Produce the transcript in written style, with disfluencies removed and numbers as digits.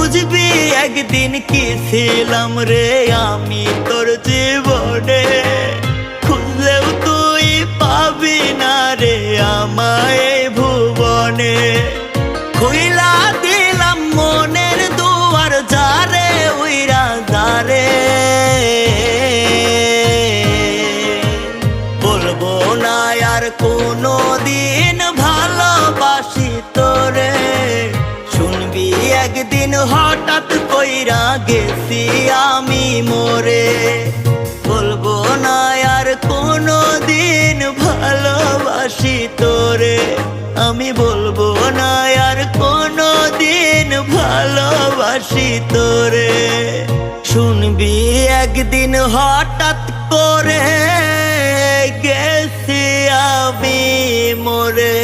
বুঝবি একদিন কি ছিলাম রে আমি তোর জীবনে, খুঁজলেও তুই পাবি না রে আমায় এই ভুবনে। খুইলা দিলাম মনের দুয়ার যারে উইরা যারে, বলবো না আর কোনো দিন ভালোবাসি তোরে। শুনবি একদিন হঠাৎ কইরা গেছি আমি মরে, বলবো না আর কোনো দিন ভালোবাসি তোরে। আমি বলবো না আর কোনো দিন ভালোবাসি তোরে। শুনবি একদিন হঠাৎ করে গেছি আমি মরে।